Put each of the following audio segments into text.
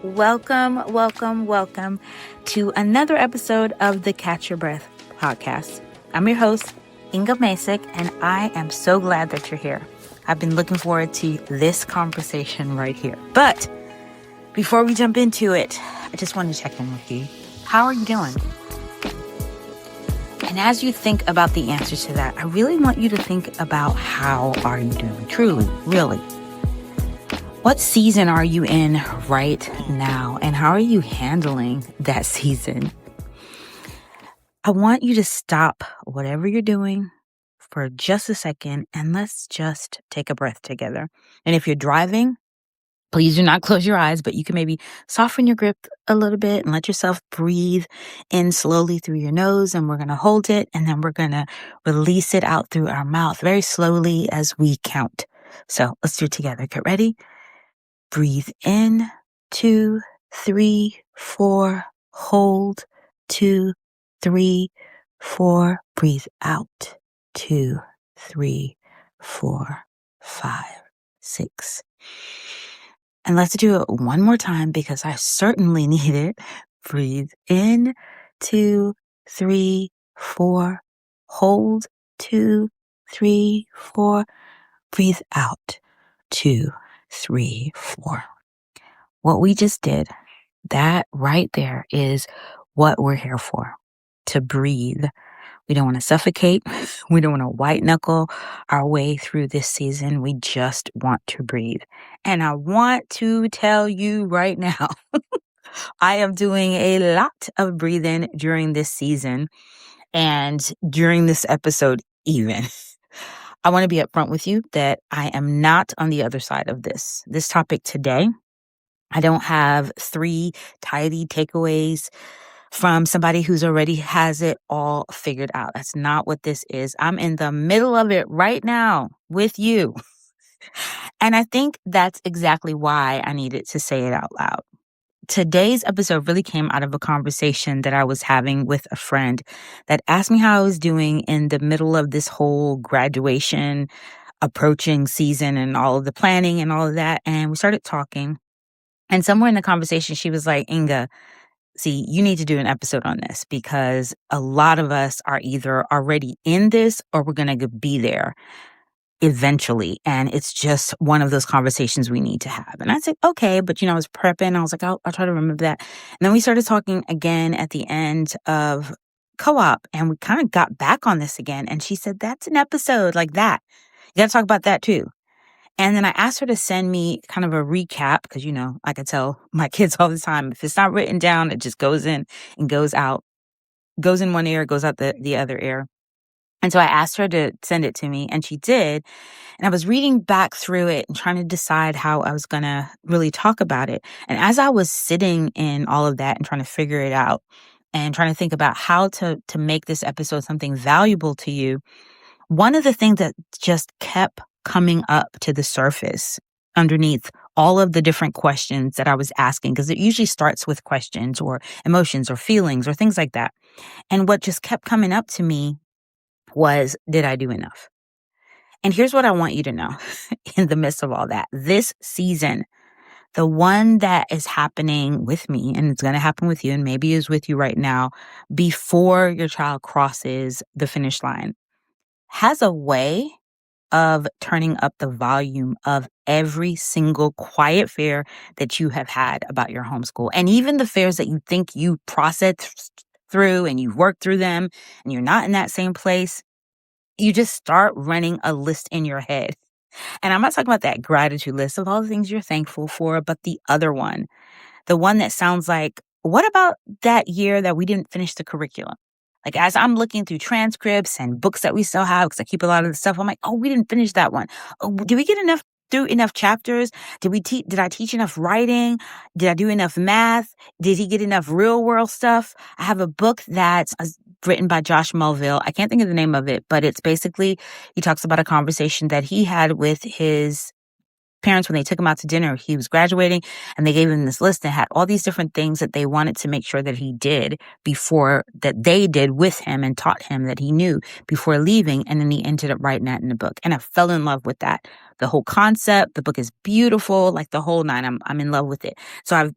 Welcome to another episode of the Catch Your Breath podcast. I'm your host, Ingamasek, and I am so glad that you're here. I've been looking forward to this conversation right here. But before we jump into it, I just want to check in with you. How are you doing? And as you think about the answer to that, I really want you to think about how are you doing? Truly, really. What season are you in right now? And how are you handling that season? I want you to stop whatever you're doing for just a second and let's just take a breath together. And if you're driving, please do not close your eyes, but you can maybe soften your grip a little bit and let yourself breathe in slowly through your nose. And we're going to hold it and then we're going to release it out through our mouth very slowly as we count. So let's do it together. Get ready. Breathe in, 2, 3, 4, hold, 2, 3, 4, breathe out, 2, 3, 4, 5, 6. And let's do it one more time because I certainly need it. Breathe in, 2, 3, 4, hold, 2, 3, 4, breathe out, 2, 3, 4. What we just did, that right there is what we're here for, to breathe. We don't want to suffocate. We don't want to white knuckle our way through this season. We just want to breathe. And I want to tell you right now, I am doing a lot of breathing during this season and during this episode even. I want to be upfront with you that I am not on the other side of this topic today. I don't have 3 tidy takeaways from somebody who's already has it all figured out. That's not what this is. I'm in the middle of it right now with you. And I think that's exactly why I needed to say it out loud. Today's episode really came out of a conversation that I was having with a friend that asked me how I was doing in the middle of this whole graduation approaching season and all of the planning and all of that. And we started talking. And somewhere in the conversation, she was like, Inga, see, you need to do an episode on this because a lot of us are either already in this or we're going to be there eventually. And it's just one of those conversations we need to have. And I said, okay, but I was prepping. I was like, I'll try to remember that. And then we started talking again at the end of co-op and we kind of got back on this again. And she said, that's an episode like that. You got to talk about that too. And then I asked her to send me kind of a recap because, I could tell my kids all the time, if it's not written down, it just goes in and goes out, goes in one ear, goes out the other ear. And so I asked her to send it to me and she did. And I was reading back through it and trying to decide how I was going to really talk about it. And as I was sitting in all of that and trying to figure it out and trying to think about how to make this episode something valuable to you, one of the things that just kept coming up to the surface underneath all of the different questions that I was asking, because it usually starts with questions or emotions or feelings or things like that. And what just kept coming up to me was, did I do enough? And here's what I want you to know in the midst of all that. This season, the one that is happening with me, and it's going to happen with you, and maybe is with you right now, before your child crosses the finish line, has a way of turning up the volume of every single quiet fear that you have had about your homeschool. And even the fears that you think you processed through and you've worked through them and you're not in that same place, you just start running a list in your head. And I'm not talking about that gratitude list of all the things you're thankful for, but the other one, the one that sounds like, what about that year that we didn't finish the curriculum? Like as I'm looking through transcripts and books that we still have, because I keep a lot of the stuff, I'm like, oh, we didn't finish that one. Oh, did we get through enough chapters? Did I teach enough writing? Did I do enough math? Did he get enough real world stuff? I have a book that's written by Josh Mulville. I can't think of the name of it, but it's basically, he talks about a conversation that he had with his parents when they took him out to dinner. He was graduating and they gave him this list that had all these different things that they wanted to make sure that he did before, that they did with him and taught him that he knew before leaving. And then he ended up writing that in the book. And I fell in love with that. The whole concept, the book is beautiful, like the whole nine. I'm in love with it. So I've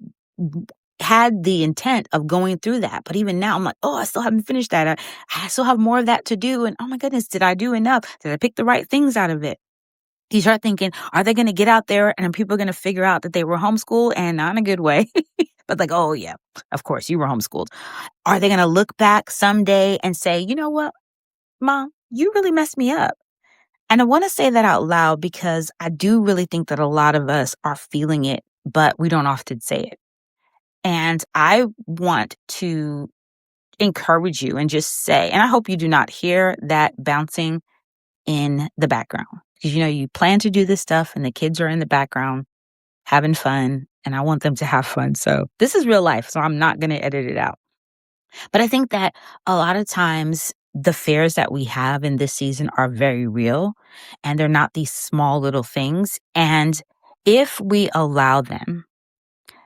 had the intent of going through that. But even now I'm like, oh, I still haven't finished that. I still have more of that to do. And oh my goodness, did I do enough? Did I pick the right things out of it? You start thinking, are they going to get out there and people are going to figure out that they were homeschooled, and not in a good way, but like, oh yeah, of course you were homeschooled. Are they going to look back someday and say, you know what, Mom, you really messed me up? And I want to say that out loud because I do really think that a lot of us are feeling it, but we don't often say it. And I want to encourage you and just say, and I hope you do not hear that bouncing in the background, because you plan to do this stuff and the kids are in the background having fun, and I want them to have fun. So this is real life, so I'm not going to edit it out. But I think that a lot of times the fears that we have in this season are very real, and they're not these small little things. And if we allow them,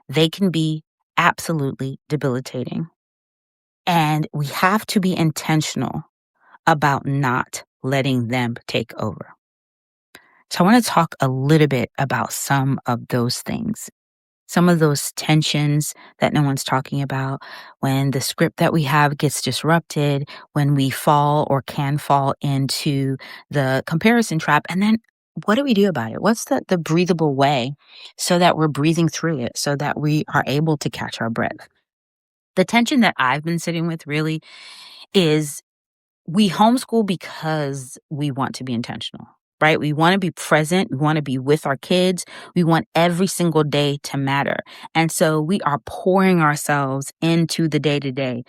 they can be absolutely debilitating. And we have to be intentional about not letting them take over. So I want to talk a little bit about some of those things, some of those tensions that no one's talking about, when the script that we have gets disrupted, when we fall or can fall into the comparison trap. And then what do we do about it? What's the breathable way so that we're breathing through it, so that we are able to catch our breath? The tension that I've been sitting with really is, we homeschool because we want to be intentional, right? We want to be present. We want to be with our kids. We want every single day to matter. And so we are pouring ourselves into the day to day,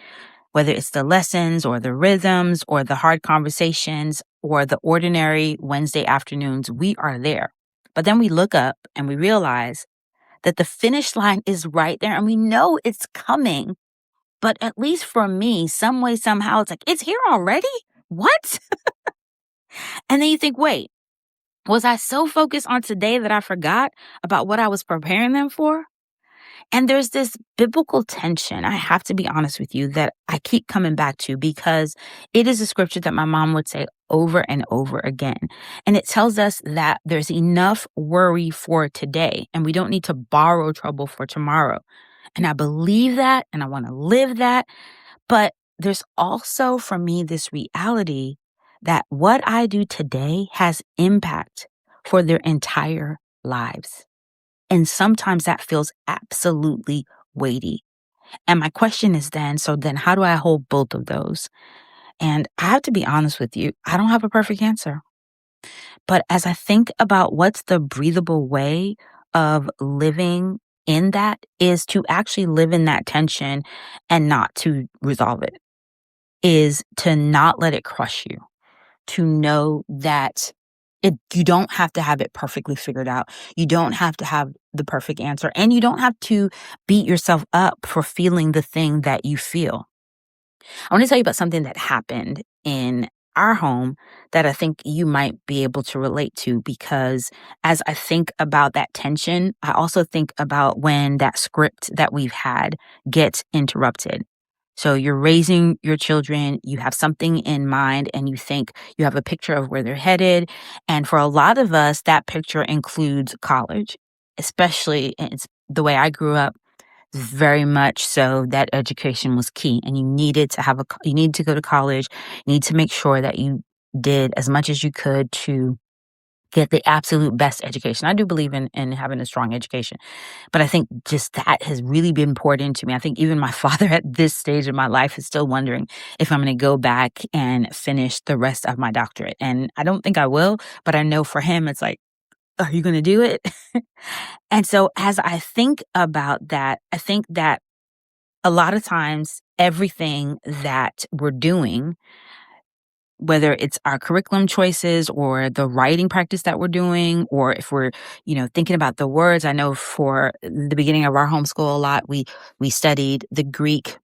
whether it's the lessons or the rhythms or the hard conversations or the ordinary Wednesday afternoons. We are there. But then we look up and we realize that the finish line is right there, and we know it's coming. But at least for me, some way, somehow, it's like, it's here already? What? And then you think, wait, was I so focused on today that I forgot about what I was preparing them for? And there's this biblical tension, I have to be honest with you, that I keep coming back to, because it is a scripture that my mom would say over and over again. And it tells us that there's enough worry for today, and we don't need to borrow trouble for tomorrow. And I believe that, and I want to live that. But there's also, for me, this reality that what I do today has impact for their entire lives. And sometimes that feels absolutely weighty. And my question is then, so then how do I hold both of those? And I have to be honest with you, I don't have a perfect answer. But as I think about what's the breathable way of living in that, is to actually live in that tension and not to resolve it, is to not let it crush you, to know that you don't have to have it perfectly figured out. You don't have to have the perfect answer, and you don't have to beat yourself up for feeling the thing that you feel. I want to tell you about something that happened in our home that I think you might be able to relate to, because as I think about that tension, I also think about when that script that we've had gets interrupted. So you're raising your children, you have something in mind, and you think you have a picture of where they're headed. And for a lot of us, that picture includes college, especially it's the way I grew up. Very much so that education was key, and you needed to go to college. You need to make sure that you did as much as you could to get the absolute best education. I do believe in having a strong education, but I think just that has really been poured into me. I think even my father at this stage of my life is still wondering if I'm going to go back and finish the rest of my doctorate. And I don't think I will, but I know for him, it's like, are you going to do it? And so as I think about that, I think that a lot of times everything that we're doing, whether it's our curriculum choices or the writing practice that we're doing, or if we're, thinking about the words. I know for the beginning of our homeschool a lot, we studied the Greek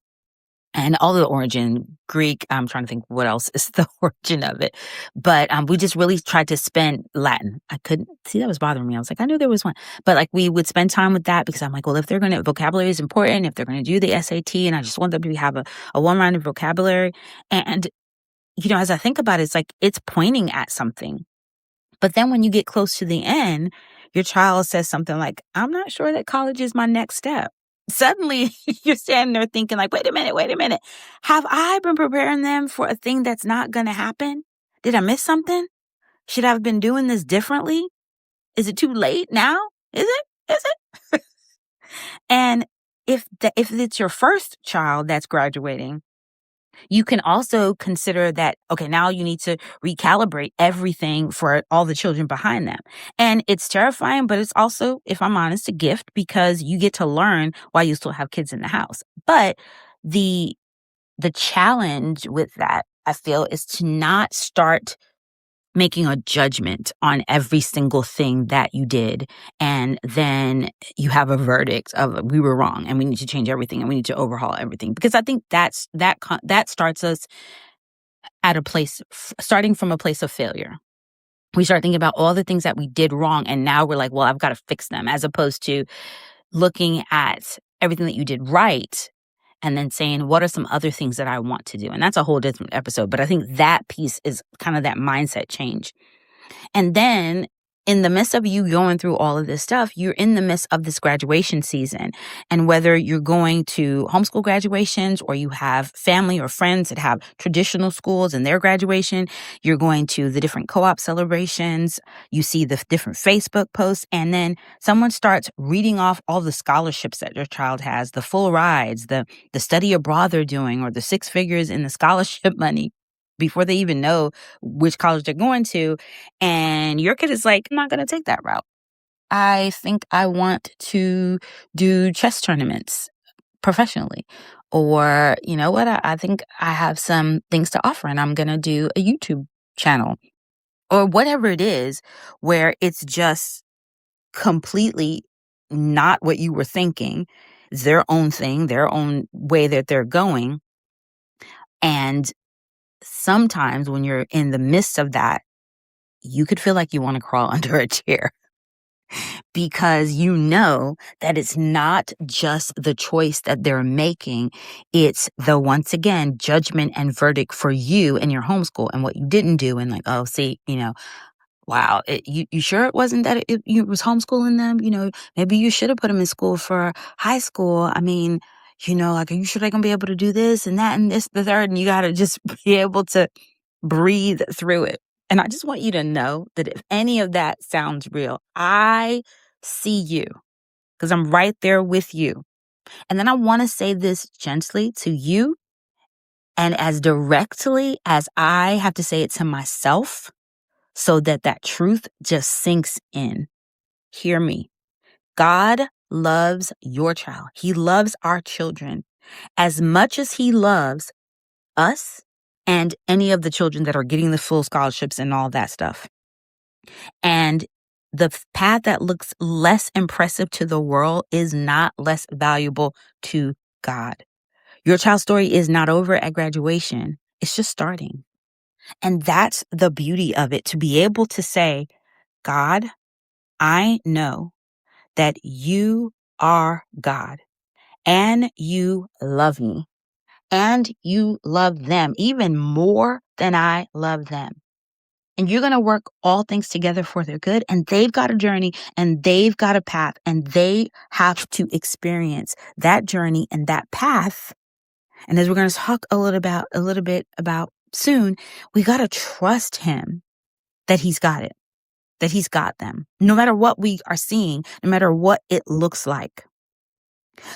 and all the origin Greek. I'm trying to think what else is the origin of it. But we just really tried to spend Latin. I couldn't see, that was bothering me. I was like, I knew there was one. But like we would spend time with that, because I'm like, well, if they're going to, vocabulary is important. If they're going to do the SAT, and I just want them to have a one-rounded vocabulary. And, as I think about it, it's like it's pointing at something. But then when you get close to the end, your child says something like, I'm not sure that college is my next step. Suddenly you're standing there thinking like, wait a minute. Have I been preparing them for a thing that's not going to happen? Did I miss something? Should I have been doing this differently? Is it too late now? Is it? Is it? And if it's your first child that's graduating, you can also consider that, okay, now you need to recalibrate everything for all the children behind them. And it's terrifying, but it's also, if I'm honest, a gift because you get to learn while you still have kids in the house. But the challenge with that, I feel, is to not start making a judgment on every single thing that you did. And then you have a verdict of we were wrong and we need to change everything and we need to overhaul everything. Because I think that starts us at a place, starting from a place of failure. We start thinking about all the things that we did wrong. And now we're like, well, I've got to fix them, as opposed to looking at everything that you did right and then saying, what are some other things that I want to do? And that's a whole different episode. But I think that piece is kind of that mindset change. And then in the midst of you going through all of this stuff, you're in the midst of this graduation season. And whether you're going to homeschool graduations or you have family or friends that have traditional schools and their graduation, you're going to the different co-op celebrations, you see the different Facebook posts, and then someone starts reading off all the scholarships that your child has, the full rides, the study abroad they're doing, or the 6 figures in the scholarship money before they even know which college they're going to. And your kid is like, I'm not going to take that route. I think I want to do chess tournaments professionally. Or, you know what, I think I have some things to offer and I'm going to do a YouTube channel. Or whatever it is, where it's just completely not what you were thinking. It's their own thing, their own way that they're going. And sometimes when you're in the midst of that, you could feel like you want to crawl under a chair because you know that it's not just the choice that they're making. It's the, once again, judgment and verdict for you and your homeschool and what you didn't do. And like, oh, see, wow, you sure it wasn't that you was homeschooling them? Maybe you should have put them in school for high school. I mean, like, are you sure they're going to be able to do this and that and this, the third? And you got to just be able to breathe through it. And I just want you to know that if any of that sounds real, I see you because I'm right there with you. And then I want to say this gently to you and as directly as I have to say it to myself so that that truth just sinks in. Hear me. God loves your child. He loves our children as much as he loves us and any of the children that are getting the full scholarships and all that stuff. And the path that looks less impressive to the world is not less valuable to God. Your child's story is not over at graduation. It's just starting. And that's the beauty of it, to be able to say, God, I know that you are God and you love me and you love them even more than I love them. And you're going to work all things together for their good. And they've got a journey and they've got a path and they have to experience that journey and that path. And as we're going to talk a little bit about soon, we got to trust him that he's got it, that he's got them, no matter what we are seeing, no matter what it looks like.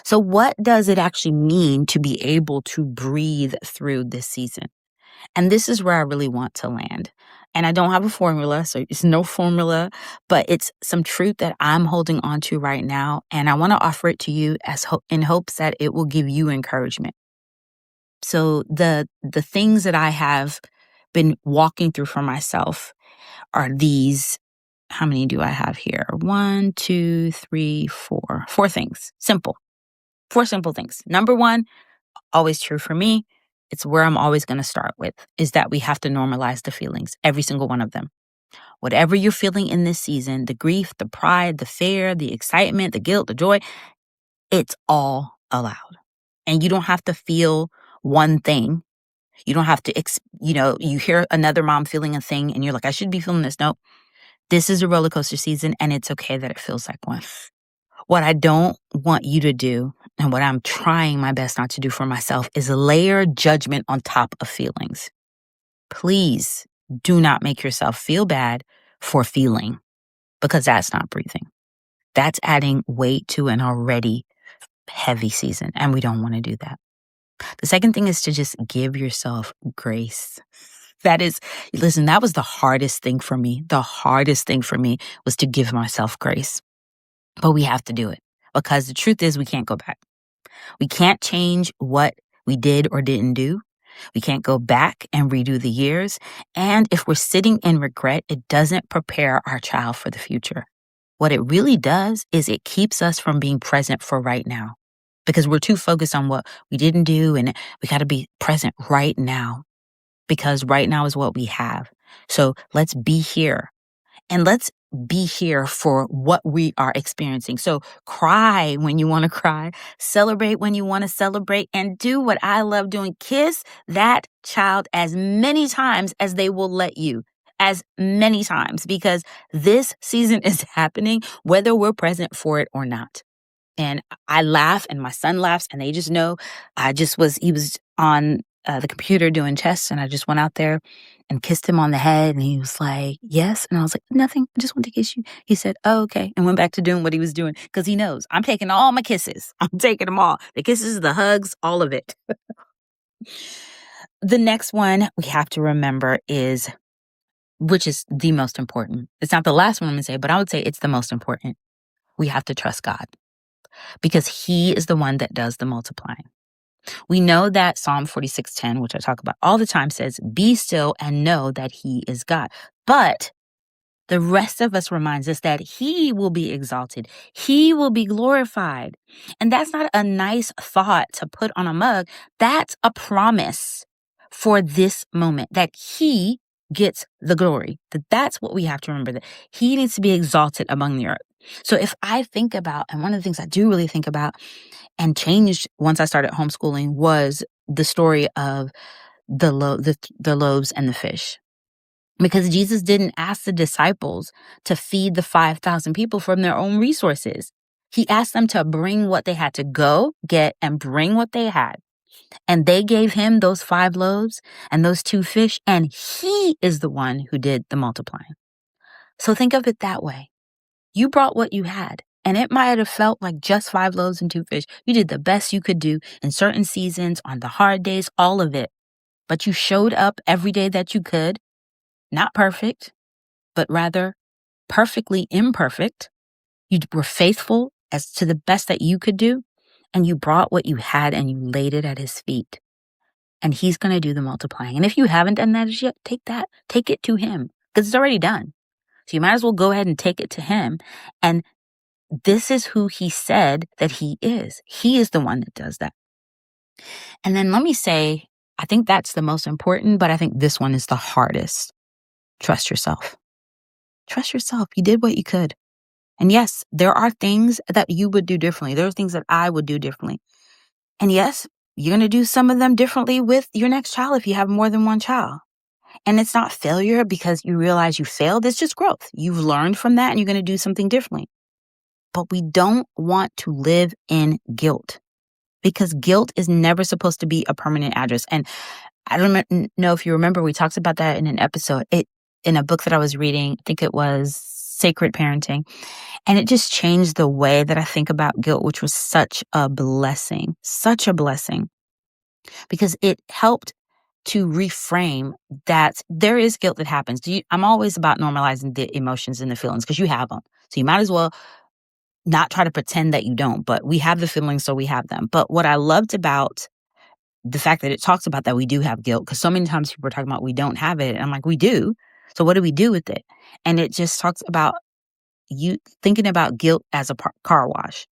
So what does it actually mean to be able to breathe through this season? And this is where I really want to land. And I don't have a formula, so it's no formula, but it's some truth that I'm holding on to right now. And I want to offer it to you in hopes that it will give you encouragement. So the things that I have been walking through for myself are these. How many do I have here? 1, 2, 3, 4. 4 things. Simple. 4 simple things. Number 1, always true for me. It's where I'm always going to start with, is that we have to normalize the feelings, every single one of them. Whatever you're feeling in this season, the grief, the pride, the fear, the excitement, the guilt, the joy, it's all allowed. And you don't have to feel one thing. You don't have to, you hear another mom feeling a thing and you're like, I should be feeling this. Nope. This is a roller coaster season and it's okay that it feels like one. What I don't want you to do, and what I'm trying my best not to do for myself, is layer judgment on top of feelings. Please do not make yourself feel bad for feeling, because that's not breathing. That's adding weight to an already heavy season, and we don't want to do that. The second thing is to just give yourself grace. Listen, that was the hardest thing for me. The hardest thing for me was to give myself grace. But we have to do it, because the truth is we can't go back. We can't change what we did or didn't do. We can't go back and redo the years. And if we're sitting in regret, it doesn't prepare our child for the future. What it really does is it keeps us from being present for right now, because we're too focused on what we didn't do, and we got to be present right now, because right now is what we have. So let's be here, and let's be here for what we are experiencing. So cry when you want to cry, celebrate when you want to celebrate, and do what I love doing. Kiss that child as many times as they will let you. As many times, because this season is happening whether we're present for it or not. And I laugh, and my son laughs, and they just know he was on the computer doing chess, and I just went out there and kissed him on the head, and he was like, yes. And I was like, nothing, I just want to kiss you. He said, oh, okay. And went back to doing what he was doing, because he knows I'm taking all my kisses. I'm taking them all. The kisses, the hugs, all of it. The next one we have to remember is, which is the most important. It's not the last one I'm going to say, but I would say it's the most important. We have to trust God, because he is the one that does the multiplying. We know that Psalm 46:10, which I talk about all the time, says, be still and know that he is God. But the rest of us reminds us that he will be exalted. He will be glorified. And that's not a nice thought to put on a mug. That's a promise for this moment, that he gets the glory. That's what we have to remember, that he needs to be exalted among the earth. So if I think about, and one of the things I do really think about and changed once I started homeschooling, was the story of the loaves and the fish. Because Jesus didn't ask the disciples to feed the 5,000 people from their own resources. He asked them to bring what they had, to go get and bring what they had. And they gave him those 5 loaves and those 2 fish, and he is the one who did the multiplying. So think of it that way. You brought what you had, and it might have felt like just 5 loaves and 2 fish. You did the best you could do in certain seasons, on the hard days, all of it. But you showed up every day that you could. Not perfect, but rather perfectly imperfect. You were faithful as to the best that you could do, and you brought what you had and you laid it at his feet. And he's going to do the multiplying. And if you haven't done that as yet, take it to him, because it's already done. So you might as well go ahead and take it to him. And this is who he said that he is. He is the one that does that. And then let me say, I think that's the most important, but I think this one is the hardest. Trust yourself. Trust yourself. You did what you could. And yes, there are things that you would do differently. There are things that I would do differently. And yes, you're going to do some of them differently with your next child if you have more than one child. And it's not failure because you realize you failed. It's just growth. You've learned from that and you're going to do something differently. But we don't want to live in guilt, because guilt is never supposed to be a permanent address. And I don't know if you remember, we talked about that in an episode. In a book that I was reading, I think it was Sacred Parenting. And it just changed the way that I think about guilt, which was such a blessing, because it helped to reframe that there is guilt that happens. I'm always about normalizing the emotions and the feelings, because you have them. So you might as well not try to pretend that you don't, but we have the feelings, so we have them. But what I loved about the fact that it talks about that we do have guilt, because so many times people are talking about we don't have it. And I'm like, we do. So what do we do with it? And it just talks about you thinking about guilt as a car wash,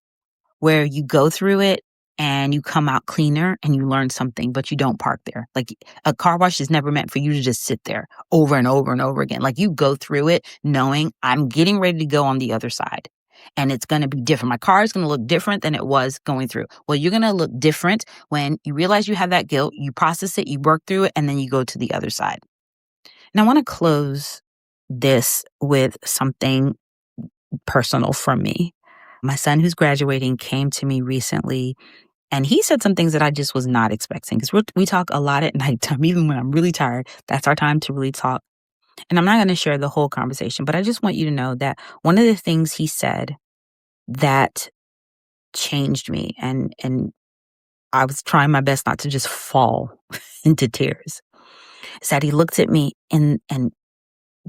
where you go through it and you come out cleaner and you learn something, but you don't park there. Like, a car wash is never meant for you to just sit there over and over and over again. Like, you go through it knowing I'm getting ready to go on the other side. And it's going to be different. My car is going to look different than it was going through. Well, you're going to look different when you realize you have that guilt, you process it, you work through it, and then you go to the other side. And I want to close this with something personal from me. My son who's graduating came to me recently, and he said some things that I just was not expecting, because we talk a lot at nighttime, even when I'm really tired. That's our time to really talk. And I'm not going to share the whole conversation, but I just want you to know that one of the things he said that changed me, and I was trying my best not to just fall into tears, is that he looked at me in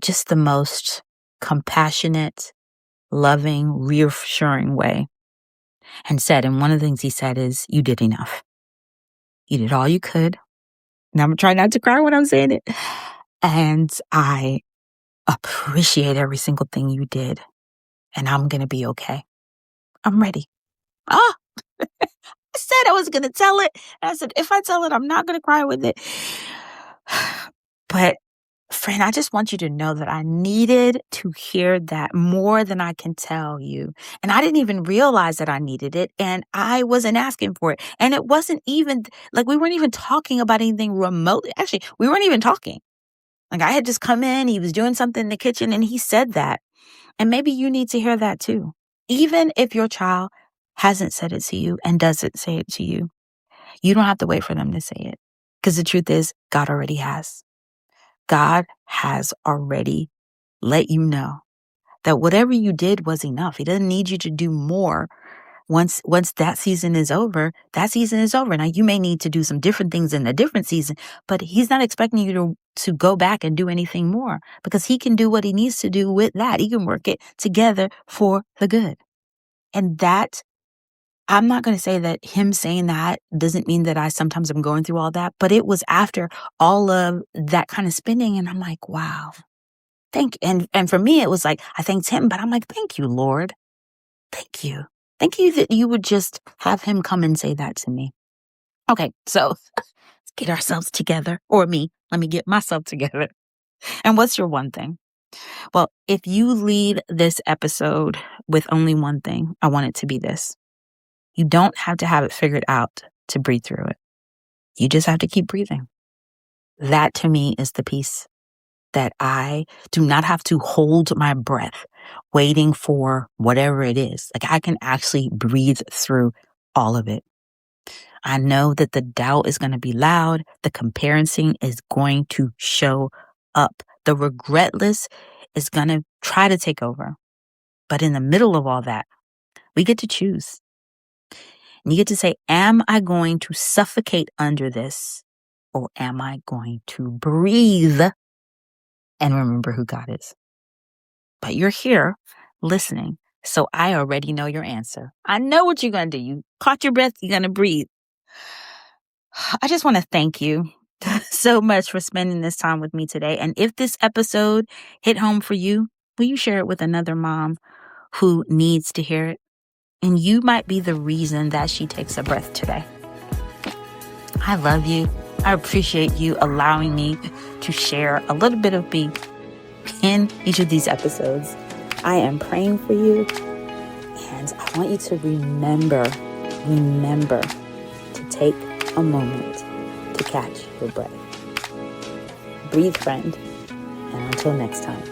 just the most compassionate, loving, reassuring way, and said, and one of the things he said is, "You did enough. You did all you could." And I'm trying not to cry when I'm saying it. And I appreciate every single thing you did. And I'm going to be okay. I'm ready. Ah, I said I was going to tell it. And I said, if I tell it, I'm not going to cry with it. But friend, I just want you to know that I needed to hear that more than I can tell you. And I didn't even realize that I needed it. And I wasn't asking for it. And it wasn't even like we weren't even talking about anything remotely. Actually, we weren't even talking. Like I had just come in, he was doing something in the kitchen, and he said that. And maybe you need to hear that too. Even if your child hasn't said it to you and doesn't say it to you, you don't have to wait for them to say it. Because the truth is, God already has. God has already let you know that whatever you did was enough. He doesn't need you to do more. Once that season is over, that season is over. Now, you may need to do some different things in a different season, but he's not expecting you to go back and do anything more, because he can do what he needs to do with that. He can work it together for the good. And that, I'm not going to say that him saying that doesn't mean that I sometimes am going through all that, but it was after all of that kind of spinning. And I'm like, wow, thank you. And for me, it was like, I thanked him, but I'm like, thank you, Lord. Thank you. Thank you that you would just have him come and say that to me. Okay, so let's get ourselves together, or me. Let me get myself together. And what's your one thing? Well, if you leave this episode with only one thing, I want it to be this. You don't have to have it figured out to breathe through it. You just have to keep breathing. That to me is the peace that I do not have to hold my breath waiting for whatever it is. Like I can actually breathe through all of it. I know that the doubt is going to be loud. The comparison is going to show up. The regretless is going to try to take over. But in the middle of all that, we get to choose. And you get to say, am I going to suffocate under this, or am I going to breathe and remember who God is? But you're here listening, so I already know your answer. I know what you're going to do. You caught your breath, you're going to breathe. I just want to thank you so much for spending this time with me today. And if this episode hit home for you, will you share it with another mom who needs to hear it? And you might be the reason that she takes a breath today. I love you. I appreciate you allowing me to share a little bit of me in each of these episodes. I am praying for you, and I want you to remember to take a moment to catch your breath. Breathe, friend, and until next time.